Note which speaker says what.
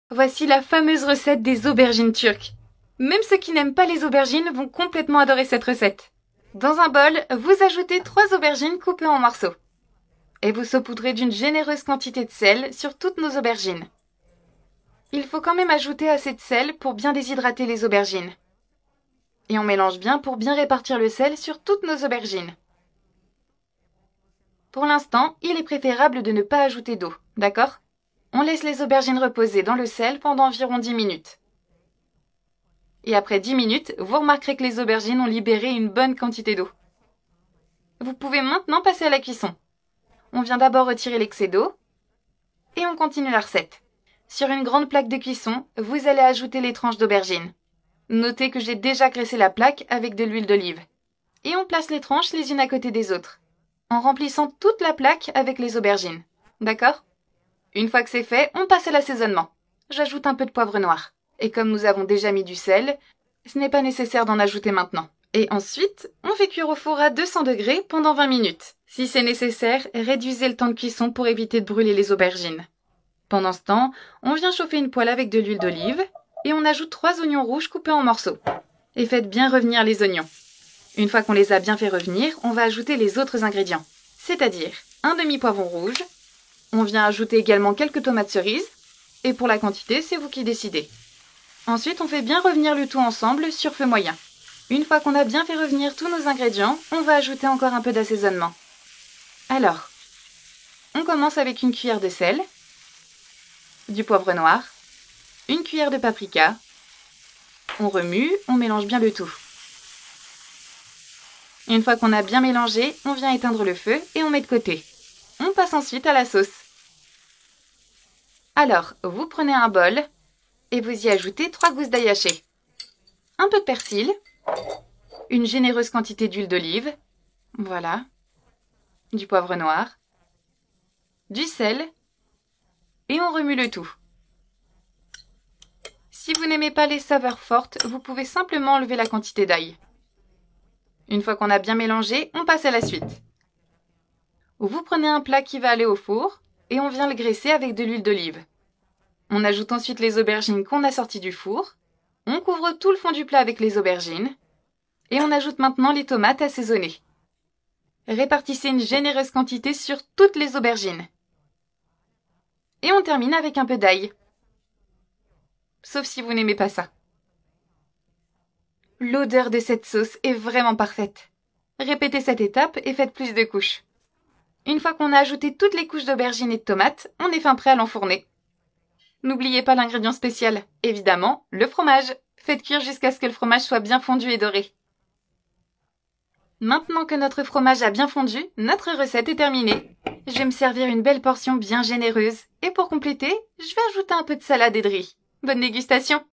Speaker 1: Voici la fameuse recette des aubergines turques. Même ceux qui n'aiment pas les aubergines vont complètement adorer cette recette. Dans un bol, vous ajoutez 3 aubergines coupées en morceaux. Et vous saupoudrez d'une généreuse quantité de sel sur toutes nos aubergines. Il faut quand même ajouter assez de sel pour bien déshydrater les aubergines. Et on mélange bien pour bien répartir le sel sur toutes nos aubergines. Pour l'instant, il est préférable de ne pas ajouter d'eau, d'accord ? On laisse les aubergines reposer dans le sel pendant environ 10 minutes. Et après 10 minutes, vous remarquerez que les aubergines ont libéré une bonne quantité d'eau. Vous pouvez maintenant passer à la cuisson. On vient d'abord retirer l'excès d'eau et on continue la recette. Sur une grande plaque de cuisson, vous allez ajouter les tranches d'aubergines. Notez que j'ai déjà graissé la plaque avec de l'huile d'olive. Et on place les tranches les unes à côté des autres, en remplissant toute la plaque avec les aubergines. D'accord ? Une fois que c'est fait, on passe à l'assaisonnement. J'ajoute un peu de poivre noir. Et comme nous avons déjà mis du sel, ce n'est pas nécessaire d'en ajouter maintenant. Et ensuite, on fait cuire au four à 200 degrés pendant 20 minutes. Si c'est nécessaire, réduisez le temps de cuisson pour éviter de brûler les aubergines. Pendant ce temps, on vient chauffer une poêle avec de l'huile d'olive et on ajoute 3 oignons rouges coupés en morceaux. Et faites bien revenir les oignons. Une fois qu'on les a bien fait revenir, on va ajouter les autres ingrédients. C'est-à-dire un demi-poivron rouge. On vient ajouter également quelques tomates cerises. Et pour la quantité, c'est vous qui décidez. Ensuite, on fait bien revenir le tout ensemble sur feu moyen. Une fois qu'on a bien fait revenir tous nos ingrédients, on va ajouter encore un peu d'assaisonnement. Alors, on commence avec une cuillère de sel, du poivre noir, une cuillère de paprika. On remue, on mélange bien le tout. Une fois qu'on a bien mélangé, on vient éteindre le feu et on met de côté. On passe ensuite à la sauce. Alors, vous prenez un bol et vous y ajoutez 3 gousses d'ail haché, un peu de persil, une généreuse quantité d'huile d'olive, voilà, du poivre noir, du sel et on remue le tout. Si vous n'aimez pas les saveurs fortes, vous pouvez simplement enlever la quantité d'ail. Une fois qu'on a bien mélangé, on passe à la suite. Vous prenez un plat qui va aller au four et on vient le graisser avec de l'huile d'olive. On ajoute ensuite les aubergines qu'on a sorties du four. On couvre tout le fond du plat avec les aubergines. Et on ajoute maintenant les tomates assaisonnées. Répartissez une généreuse quantité sur toutes les aubergines. Et on termine avec un peu d'ail. Sauf si vous n'aimez pas ça. L'odeur de cette sauce est vraiment parfaite. Répétez cette étape et faites plus de couches. Une fois qu'on a ajouté toutes les couches d'aubergines et de tomates, on est fin prêt à l'enfourner. N'oubliez pas l'ingrédient spécial, évidemment, le fromage. Faites cuire jusqu'à ce que le fromage soit bien fondu et doré. Maintenant que notre fromage a bien fondu, notre recette est terminée. Je vais me servir une belle portion bien généreuse. Et pour compléter, je vais ajouter un peu de salade et de riz. Bonne dégustation!